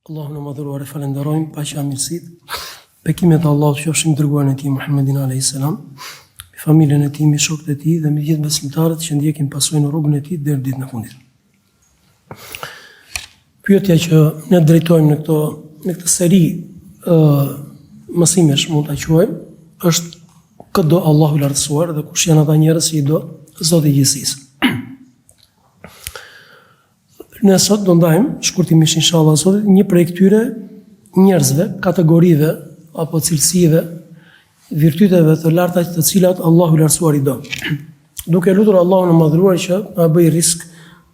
Allahun e madhëruar e falenderojmë, paqja mirësitë, bekimet e Allahut qofshin dërguarin e tij Muhammedin alayhis salam, me familjen e tij, me shokët e tij dhe me gjithë besimtarët që ndjekin pasojën e rrugën e tij deri ditën e fundit. Pyetja që ne drejtojmë në këtë seri mësimesh mund ta quajmë është këtë do Allahu i lartësuar dhe kush janë ata njerëz që i do Zoti i gjithësisë. Ne sot do ndajmë, shkurtimisht inshallah Zotit, një prej këtyre njerëzve, kategorive apo cilësive, virtyteve të larta të cilat Allahu i lartësuar i do. Duke lutur Allahun e madhëruar që na bëj risk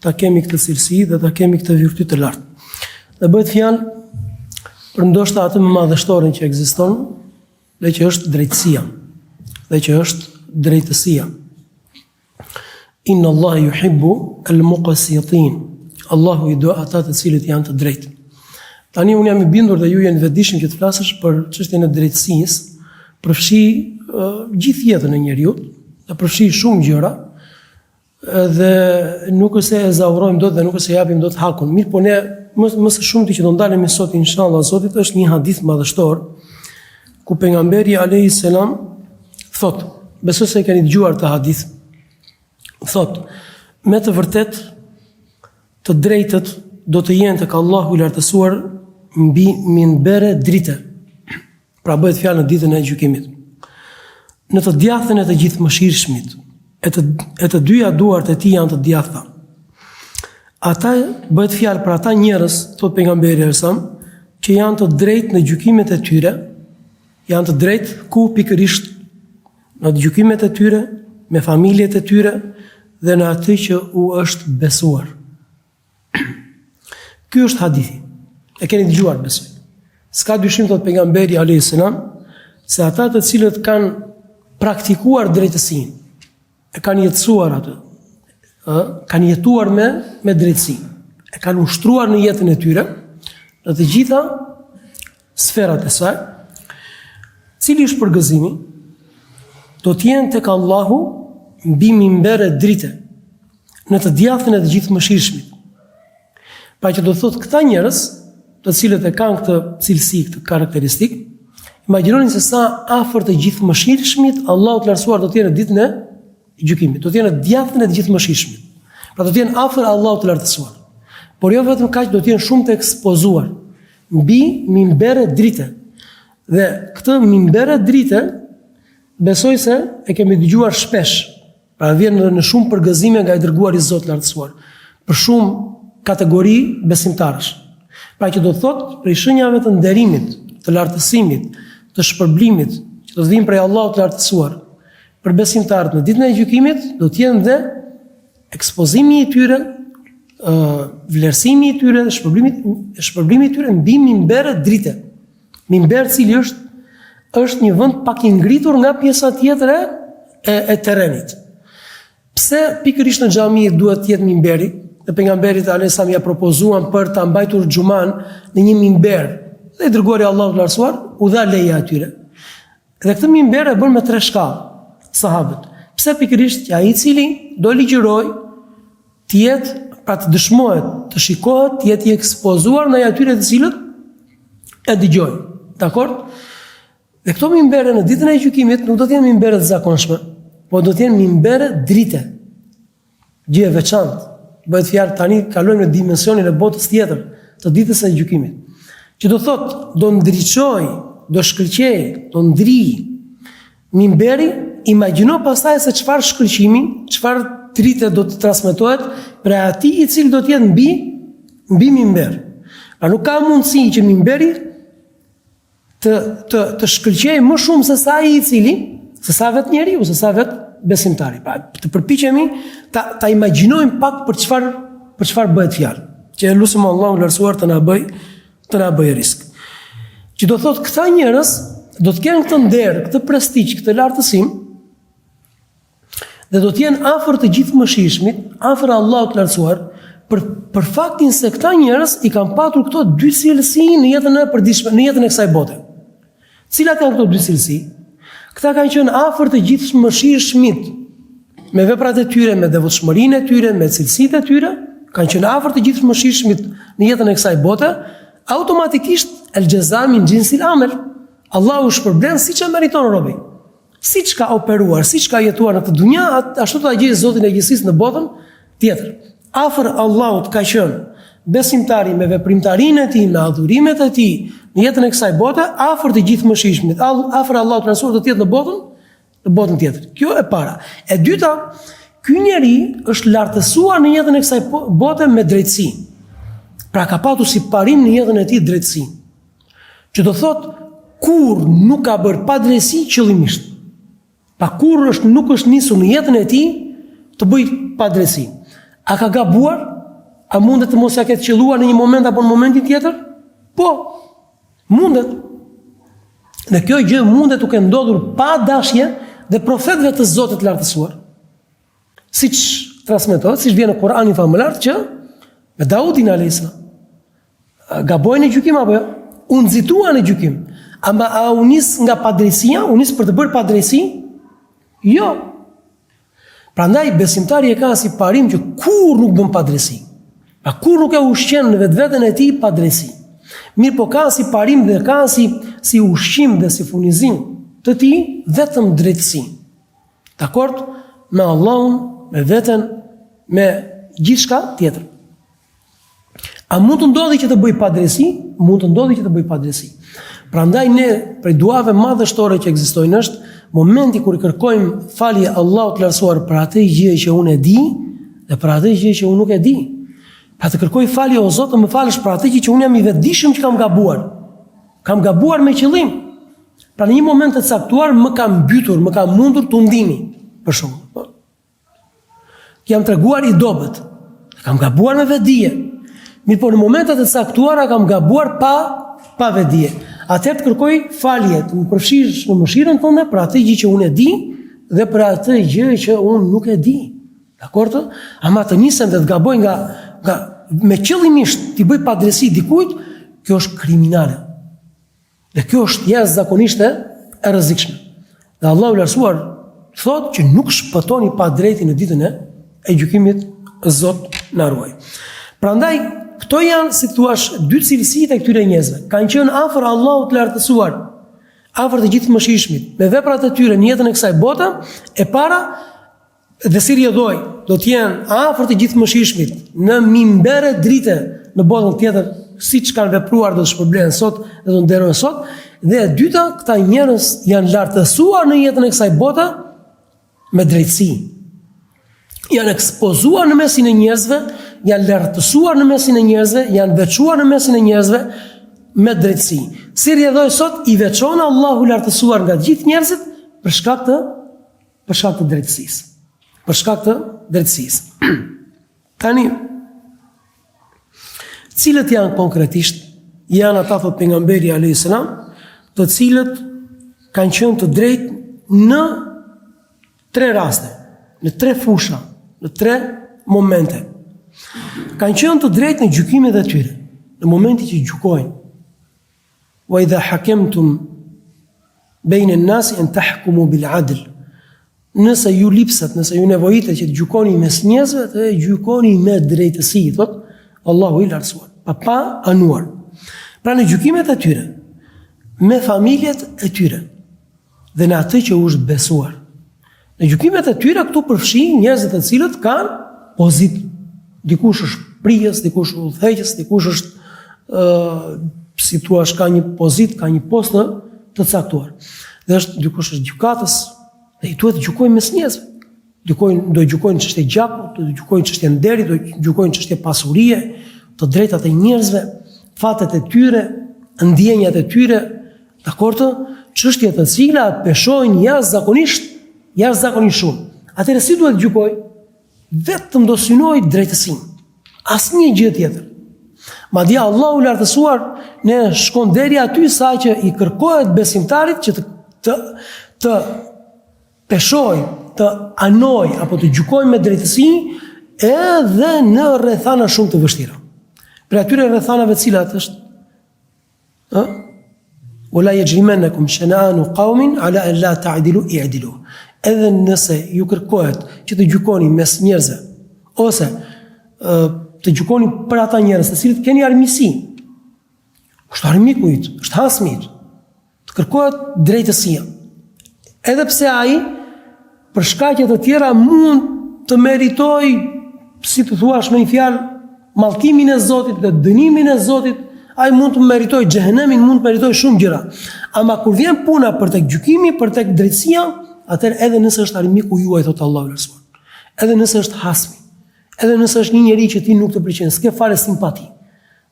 ta kemi këtë cilësi dhe ta kemi këtë virtyt të lartë. Dhe bëhet fjalë për ndoshta atë më madhështorin që ekziston, dhe që është drejtësia, dhe që është drejtësia. Inna Allah yuhibbu al-muqsitin. Allahu i do ata të cilët janë të drejtë. Tani unë jam i bindur dhe ju jeni vetëdijshëm që të flasësh për çështjen e drejtësisë, përfshi gjithë jetën e njeriu, dhe përfshi shumë gjëra, dhe nuk është se e zaurojmë dot dhe nuk është se japim dot hakun. Mirë, po ne më së shumti që do ndalemi sot inshallah Zotit është një hadith madhështor ku pejgamberi alayhis salam thot, besoj se e keni dëgjuar të hadith. Thot, me të vërtetë të drejtët do të jenë tek Allahu i lartësuar mbi minbere drite. Pra bëhet fjalë në ditën e gjykimit. Në të djathtën e të gjithë mëshirshmit, e të dyja duart e tij janë të djathta. Ata bëhet fjalë për ata njerëz, thot pejgamberi sallallahu alajhi wasallam, që janë të drejtë në gjykimet e tyre, janë të drejtë ku pikërisht në gjykimet e tyre, me familjet e tyre dhe në atë që u është besuar. Ky është hadithi. E keni dëgjuar besoj. S'ka dyshim thot pejgamberi alayhis salam se ata të cilët kanë praktikuar drejtësinë, e kanë jetësuar atë, kanë jetuar me drejtësi, e kanë ushtruar në jetën e tyre, në të gjitha sferat e saj, cili është përgëzimi, do të jenë tek Allahu mbi minbere drite, në të djathtën e të gjithë mëshirshmit. Pa që do thot këta njerëz, të cilët e kanë këtë cilësi, këtë karakteristik, imagjinoni se sa afër të gjithë mëshirshmit Allahu të lartësuar do të jenë në ditën e gjykimit, do të jenë në djathtën e të gjithë mëshirshmit. Pra do të jenë afër Allahut të lartësuar. Por jo vetëm kaq, do të jenë shumë të ekspozuar mbi minbere drite. Dhe këtë minbere drite besoj se e kemi dëgjuar shpesh. Pra vjen në shumë përgëzime nga i dërguari i Zotit lartësuar. Për shumë kategori besimtarësh. Pra që do të thotë prej shenjave të nderimit, të lartësimit, të shpërblimit, që do të vinë prej Allahut të lartësuar, për besimtarët në ditën e gjykimit, do të jenë dhe ekspozimi i tyre, vlerësimi i tyre dhe shpërblimi i tyre mbi minbere drite. Minber cili është një vend pak i ngritur nga pjesa tjetër e terrenit. Pse pikërisht në xhami duhet të jetë minberi? Dhe pejgamberit alayhis salam ja propozuan për ta mbajtur xhuman në një minber. Dhe i dërguari Allahut të lartësuar u dha leje atyre. Dhe këtë minber e bën me 3 shkallë sahabët. Pse pikërisht ai i cili do ligjëroj të jetë, pra të dëshmohet, të shikohet, të jetë i ekspozuar ndaj atyre të cilët e dëgjojnë. Dakor? Dhe këto minbere në ditën e gjykimit nuk do të jenë minbere të zakonshme, por do të jenë minbere drite. Gjë e veçantë. Bëhet fjalë tani kalojmë në dimensionin e botës tjetër të ditës së gjykimit. Që do thotë, do ndriçoj, do shkëlqej, do ndri minberi, imagjino pastaj se çfarë shkëlqimi, çfarë drite do të transmetohet për atij i cili do të jetë mbi minber. Pra nuk ka mundësi që minberi të shkëlqej më shumë se sa ai i cili, se sa vetë njeriu, se sa vetë besimtari. Pra, të përpiqemi ta imagjinojmë pak për çfarë bëhet fjalë. Që lutem Allahun lartësuar të na bëj risk. Që do thotë këta njerëz do të kenë këtë nder, këtë prestigj, këtë lartësim, dhe do të jenë afër të gjithë mëshirshmit, afër Allahut të lartësuar, për faktin se këta njerëz i kanë patur këto 2 cilësi në jetën e përditshme, në jetën e kësaj bote. Cilat janë këto 2 cilësi? Këta kanë qenë afër të gjithë mëshirshmit, me veprat e tyre, me devotshmërinë e tyre, me cilësitë e tyre, kanë qenë afër të gjithë mëshirshmit në jetën e kësaj bote, automatikisht el jaza min jinsil amel. Allahu shpërblen siç e meriton robi. Siç ka operuar, siç ka jetuar në këtë dunja, ashtu ta gjej Zotin e gjithësisë në botën tjetër. Afër Allahut ka qenë besimtari me veprimtarinë e tij, me adhurimet e tij në jetën e kësaj bote, afër të gjithë mëshirshmit. Afër Allahut transformuar të jetë në botën tjetër. Kjo e para. E dyta, ky njeri është lartësuar në jetën e kësaj bote me drejtësi. Pra ka patur si parim në jetën e tij drejtësi. Që do thotë kur nuk ka bërë pa drejtësi qëllimisht. Pa kur nuk është nisur në jetën e tij të bëj pa drejtësi. A ka gabuar? A mundet të mos ja ketë qelluar në një moment apo në momentin tjetër? Po, mundet. Dhe kjo gjë mundet duke ndodhur pa dashje dhe profetëve të Zotit lartësuar. Siç transmetohet, siç vjen në Kur'anin famëlar që me Daudin alayhis salam gabojnë në gjykim apo jo? U nxituan në gjykim. Ama a u nis nga padrejësia, u nis për të bërë padrejësi? Jo. Prandaj besimtari e ka si parim që kur nuk bën padrejësi. A kur nuk e ushqen në vetveten e tij padrejësi. Mirë po ka si parim dhe ka si ushqim dhe si furnizim të tij vetëm drejtësi. Dakord? Me Allahun, me veten, me gjithçka tjetër. A mund të ndodhi që të bëj padrejësi? Mund të ndodhi që të bëj padrejësi. Prandaj ne prej duave madhështore që ekzistojnë është momenti kur i kërkojmë falje Allahut të lartësuar për atë gjë që unë e di dhe për atë gjë që unë nuk e di. Pa të kërkoj falje o Zot, më falësh për atë që unë jam i vetëdijshëm që kam gabuar. Kam gabuar me qëllim. Pra në një moment të caktuar më kam mbytur, më kam mundur të ndimi, për shembull. Jam treguar i dobët. Kam gabuar me vetdije. Mirë po në momentet e caktuara kam gabuar pa vetdije. Atëherë të kërkoj falje, të më përfshish në mëshirën tënde për atë gjë që unë e di dhe për atë gjë që unë nuk e di. Dakor? Ama të nisem dhe të gaboj nga me qëllimisht t'i bëj padrejësi dikujt, kjo është kriminale. Dhe kjo është jashtëzakonisht e rrezikshme. Dhe Allahu i lartësuar thotë që nuk shpëtoni pa drejti në ditën e gjykimit, Zot na ruaj. Prandaj këto janë, si thua, dy cilësitë e këtyre njerëzve. Kanë qenë afër Allahut të lartësuar, afër të gjithë mëshirshmit, me veprat e tyre në jetën e kësaj bote, e para dhe si rjedhoj, do t'jenë afër të gjithë mëshirshmit në mimbere drite në botën tjetër, siç kanë vepruar do të shpërblen sot dhe do nderojnë sot. Dhe e dyta, këta njerëz janë lartësuar në jetën e kësaj bote me drejtësi. Janë ekspozuar në mesin e njerëzve, janë lartësuar në mesin e njerëzve, janë veçuar në mesin e njerëzve me drejtësi. Si rjedhoj sot, i veçon Allahu lartësuar nga gjithë njerëzit për shkak të drejtësisë. Për shkak të drejtësisë. Tani, cilët janë konkretisht? Janë ata, thot pejgamberi alayhis salam, të cilët kanë qenë të drejtë në 3 raste, në 3 fusha, në 3 momente. Kanë qenë të drejtë në gjykimet e tyre, në momenti që gjykojnë. Wa idha hakemtum bayna an-nasi an tahkumu bil 'adl. Nëse ju lipsat, nëse ju nevojitet që të gjykoni mes njerëzve, të gjykoni me drejtësi, thot Allahu i lartësuar, pa anuar. Pra në gjykimet e tyre, me familjet e tyre dhe në atë që u është besuar. Në gjykimet e tyre këtu përfshin njerëzit të cilët kanë pozitë. Dikush është prijës, dikush është udhëheqës, dikush është si thua, ka një pozitë, ka një post të caktuar. Dhe dikush është gjykatës. Dhe i duhet të gjykojnë mes njerëzve. Do gjykojnë çështje gjaku, do gjykojnë çështje nderi, do gjykojnë çështje pasurie, të drejtat e njerëzve, fatet e tyre, ndjenjat e tyre, dakord? Çështje të cilat peshojnë jashtëzakonisht shumë. Atëherë si duhet të gjykoj? Vetëm do synoj drejtësinë. Asnjë gjë tjetër. Madje Allahu i lartësuar ne shkon deri aty sa që i kërkohet besimtarit që të peshoj, të anoj apo të gjykoj me drejtësi edhe në rrethana shumë të vështira. Për atyre rrethanave cilat është wala yajrimannakum shana'anu qaumin ala an la ta'dilu i'dilu. Edhe nëse ju kërkohet që të gjykoni mes njerëzve ose të gjykoni për ata njerëz të cilët keni armiqësi, është armiku yt, është hasmi yt. Të kërkohet drejtësia. Edhe pse ai për shkaqe të tjera mund të meritoj, si të thuash me një fjalë, mallkimin e Zotit dhe dënimin e Zotit, ai mund të meritoj xhehenemin, mund të meritoj shumë gjëra. Ama kur vjen puna për tek gjykimi, për tek drejtësia, atëherë edhe nëse është armiku juaj, thot Allahu lartësuar, edhe nëse është hasmi, edhe nëse është një njeri që ti nuk të pëlqen, s'ke fare simpati,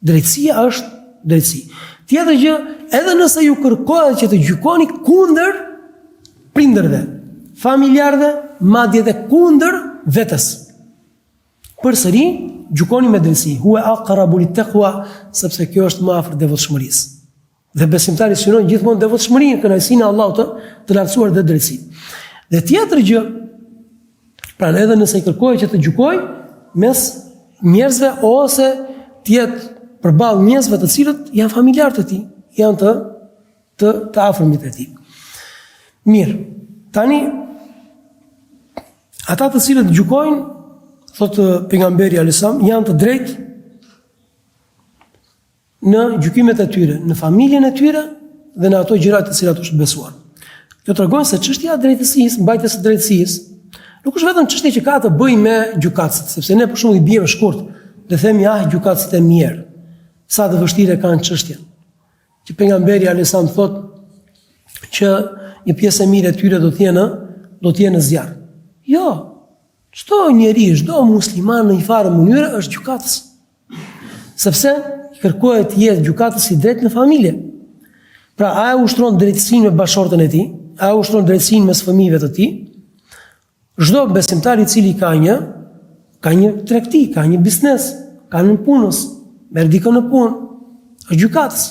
drejtësia është drejtësi. Tjetër gjë, edhe nëse ju kërkohet që të gjykoni kundër prindërve, familjarëve, madje edhe kundër vetes, përsëri gjykoni me drejtësi. Huwa aqrabu lit-taqwa, sepse kjo është më afër devotshmërisë. Dhe besimtari synon gjithmonë devotshmërinë, kënaqësinë e Allahut të lartësuar dhe drejtësinë. Dhe tjetër gjë, pra edhe nëse i kërkohet që të gjykoj mes njerëzve ose të jetë përballë njerëzve të cilët janë familjarë të tij, janë të afërmit e tij. Mirë. Tani ata të cilët gjykojnë, thotë pejgamberi alayhisalam, janë të drejtë në gjykimet e tyre, në familjen e tyre dhe në ato gjëra të cilat është besuar. Kjo tregon se çështja e drejtësisë, mbajtjes së drejtësisë, nuk është vetëm çështje që ka të bëjë me gjykatësit, sepse ne për shembull i bijmë shkurt dhe themi gjykatësit e mirë. Sa të vështirë kanë çështjen. Që pejgamberi alayhisalam thotë që një pjesë e mirë e tyre do të jenë në zjarr. Jo. Çdo njeri, çdo musliman në një farë mënyrë është gjykatës. Sepse kërkohet të jetë gjykatës i drejtë në familje. Pra, a ushtron drejtësinë me bashortën e tij, a ushtron drejtësinë mes fëmijëve të tij. Çdo besimtar i cili ka një tregti, ka një biznes, ka një punës, merr dikon në punë, është gjykatës.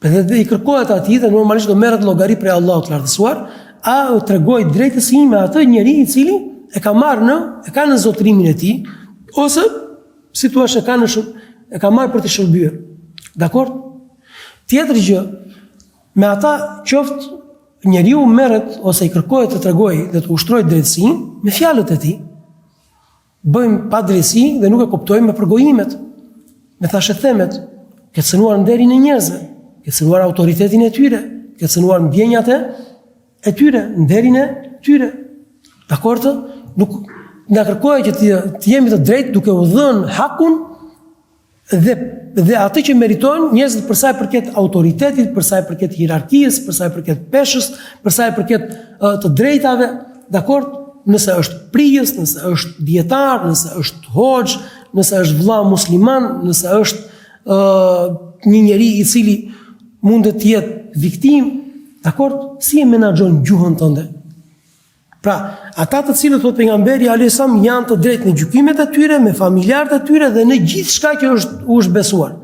Dhe i kërkohet atij dhe normalisht do merret llogari prej Allahut të lartësuar, a tregoj drejtësinë me atë njeri i cili e ka në zotrimin e tij, ose si thua e ka marrë për të shërbyer. Dakor? Tjetër gjë, me ata qoftë njeriu merret ose i kërkohet të tregojë dhe të ushtrojë drejtësinë me fjalët e tij. Bëjmë pa drejtësi dhe nuk e kuptojmë me përgojimet, me thashethemet, ke cënuar nderin e njerëzve, ke cënuar autoritetin e tyre, ke cënuar mbjenjat e tyre, nderin e tyre. Dakor? Nuk na kërkohet që të jemi të drejtë duke u dhënë hakun dhe atë që meritojnë njerëzit për sa i përket autoritetit, për sa i përket hierarkisë, për sa i përket peshës, për sa i përket të drejtave, dakor? Nëse është prijës, nëse është dietar, nëse është hoxh, nëse është vëlla musliman, nëse është një njeri i cili mund të jetë viktim, dakor? Si e menaxhon gjuhën tënde? Pra, ata të cilët thot pejgamberi alayhisalam janë të drejtë në gjykimet e tyre, me familjarët e tyre dhe në gjithçka që është besuar.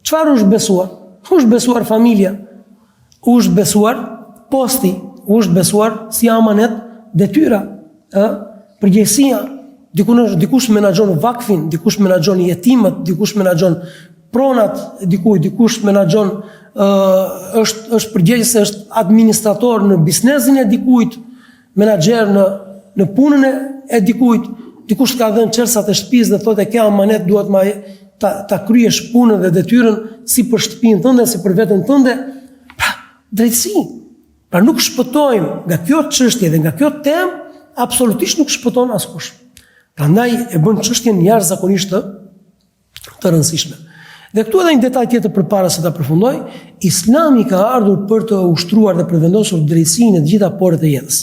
Çfarë është besuar? Është besuar familja, është besuar posti, është besuar si amanet detyra, përgjegjësia. Dikush menaxhon vakfin, dikush menaxhon jetimët, dikush menaxhon pronat, dikush menaxhon është përgjegjës, është administrator në biznesin e dikujt, menaxher në punën e dikujt, dikush ka dhënë çersat e shtëpisë dhe thotë ke amanet, duhet ta kryesh punën dhe detyrën si për shtëpinë tënde, si për veten tënde. Pra, drejtësi. Pra nuk shpëtojmë nga kjo çështje dhe nga kjo temë, absolutisht nuk shpëton askush. Prandaj e bën çështjen jashtëzakonisht të rëndësishme. Dhe këtu edhe një detaj tjetër përpara se ta përfundoj, Islami ka ardhur për të ushtruar dhe për vendosur drejtësinë në të gjitha porët e jetës.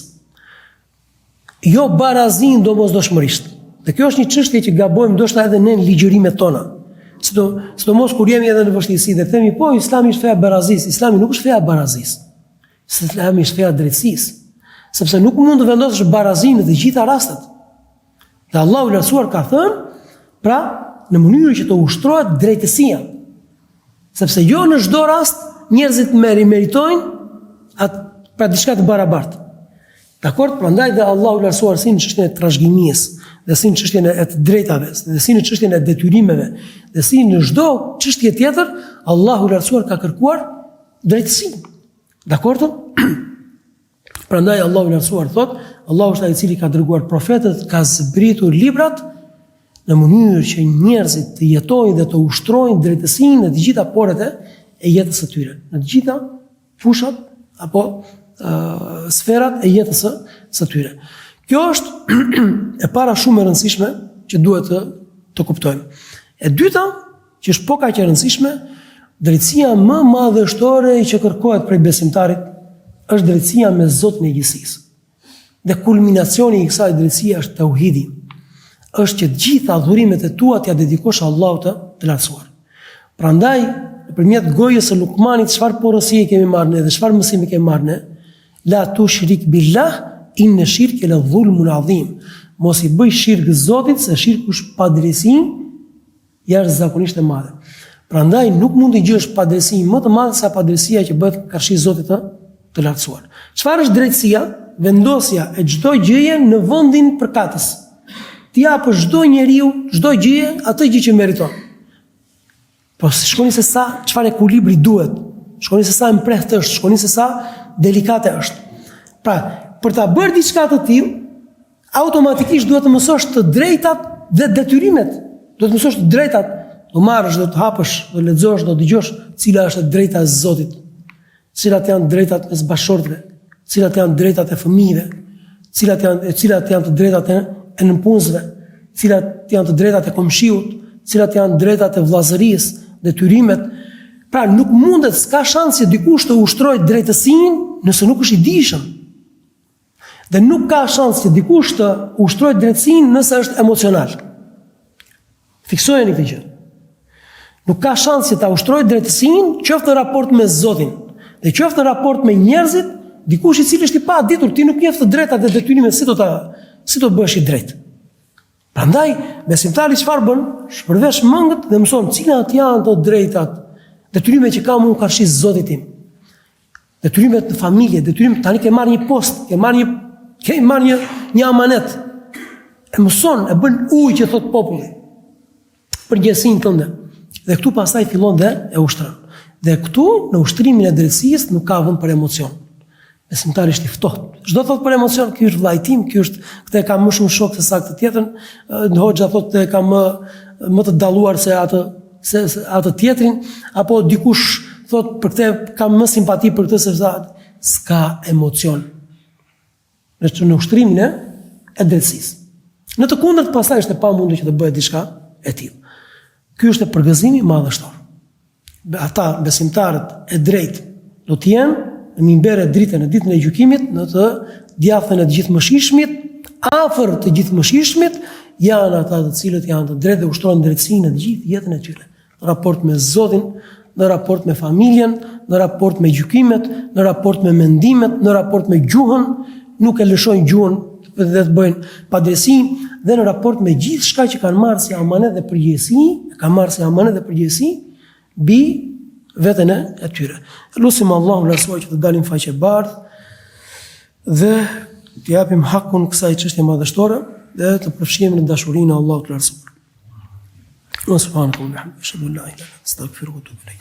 Jo barazin domosdoshmërisht. Dhe kjo është një çështje që gabojmë ndoshta edhe ne në ligjërimet tona. Sidomos kur jemi edhe në vështirësi dhe themi po Islami është feja e barazisë. Islami nuk është feja e barazisë. Islami është feja e drejtësisë. Sepse nuk mund të vendosësh barazin në të gjitha rastet. Dhe Allahu i lartësuar ka thënë, pra, në mënyrë që të ushtrohet drejtësia. Sepse jo në çdo rast njerëzit meritojnë pra diçka të barabartë. Dakor, prandaj dhe Allahu i lartësuar si në çështjen e trashëgimisë, dhe si në çështjen e të drejtave, dhe si në çështjen e detyrimeve, dhe si në çdo çështje tjetër, Allahu i lartësuar ka kërkuar drejtësi. Dakor? Prandaj Allahu i lartësuar thotë, Allahu është ai i cili ka dërguar profetët, ka zbritur librat në mënyrë që njerëzit të jetojnë dhe të ushtrojnë drejtësinë në të gjitha porët e jetës së tyre, në të gjitha fushat apo sferat e jetës së tyre. Kjo është e para shumë e rëndësishme që duhet të kuptojmë. E dyta, që është po kaq e rëndësishme, drejtësia më madhështore që kërkohet prej besimtarit është drejtësia me Zotin e gjithësisë. Dhe kulminacioni i kësaj drejtësie është tauhidi. Është që të gjitha adhurimet e tua t'ia dedikosh Allahut të lartësuar. Prandaj, nëpërmjet gojës së Lukmanit, çfarë porosie kemi marrë ne dhe çfarë mësimi kemi marrë ne? La tushrik billah inna shirke la dhulmun adhim. Mos i bëj shirk Zotit, se shirku është padrejësi jashtëzakonisht e madhe. Prandaj nuk mund të gjësh padrejësi më të madhe sa padrejësia që bëhet karshi Zotit të lartësuar. Çfarë është drejtësia? Vendosja e çdo gjëje në vendin përkatës. Ti japësh çdo njeriu, çdo gjë, atë gjë që meriton. Po shkoni se sa çfarë ekuilibri duhet. Shkoni se sa mprehtë është, shkoni se sa delikate është. Pra, për ta bërë diçka të tillë, automatikisht duhet të mësosh të drejtat dhe detyrimet. Duhet të mësosh të drejtat, do marrësh, do të hapësh, do lexosh, do dëgjosh cila është e drejta e Zotit, cilat janë drejtat e bashkëshortëve, cilat janë drejtat e fëmijëve, cilat janë të drejtat e nënpunësve, cilat janë të drejtat e komshiut, cilat janë drejtat e vllazërisë, detyrimet. Pra nuk mundet, s'ka shans që dikush të ushtrojë drejtësinë nëse nuk është i dijshëm. Dhe nuk ka shans që dikush të ushtrojë drejtësinë nëse është emocional. Fiksojeni këtë gjë. Nuk ka shans që ta ushtrojë drejtësinë qoftë në raport me Zotin, dhe qoftë në raport me njerëzit, dikush i cili është i paditur, ti nuk njeh të drejtat dhe detyrimet, si do bëhesh i drejtë. Prandaj, besimtari çfarë bën? Shpërvesh mangët dhe mëson cilat janë ato drejtat, detyrimet që kam unë karshi Zotit tim. Detyrimet në familje, detyrimet tani ke marrë një post, ke marrë një amanet. E mëson, e bën ujë që thot populli. Për gjësinë tënde. Dhe këtu pastaj fillon dhe e ushtron. Dhe këtu në ushtrimin e drejtësisë nuk ka vend për emocion. Besimtari është i ftohtë. Çdo thot për emocion, ky është vllajtim, këtë e kam më shumë shok se sa këtë tjetrën. Në hoxha thotë e kam më të dalluar se atë tjetrin, apo dikush thot për këtë kam më simpati për këtë sepse s'ka emocion. Në ushtrimin e drejtësisë. Në të kundërt pastaj është e pamundur që të bëhet diçka e tillë. Ky është përgëzimi madhështor. Ata besimtarët e drejtë do të jenë në minber e dritën e ditën e gjykimit, në të djathën e të gjithëmëshirshmit, afër të gjithëmëshirshmit, janë ata të cilët janë të drejtë dhe ushtrojnë drejtësinë në të gjithë jetën e tyre. Në raport me Zotin, në raport me familjen, në raport me gjykimet, në raport me mendimet, në raport me gjuhën, nuk e lëshojnë gjuhën dhe të bëjnë padrejësi, dhe në raport me gjithë shka që kanë marrë si amanet dhe përgjegjësi, bi veten e tyre. Lutim Allahun lartësuar që të dalim faqe bardhë dhe të japim hakun kësaj çështje madhështore dhe të përfshihemi në dashurinë e Allahut të lartësuar. Subhanallahu wa bihamdihi, ashhadu an la ilaha illa anta, astaghfiruka wa atubu ilayk.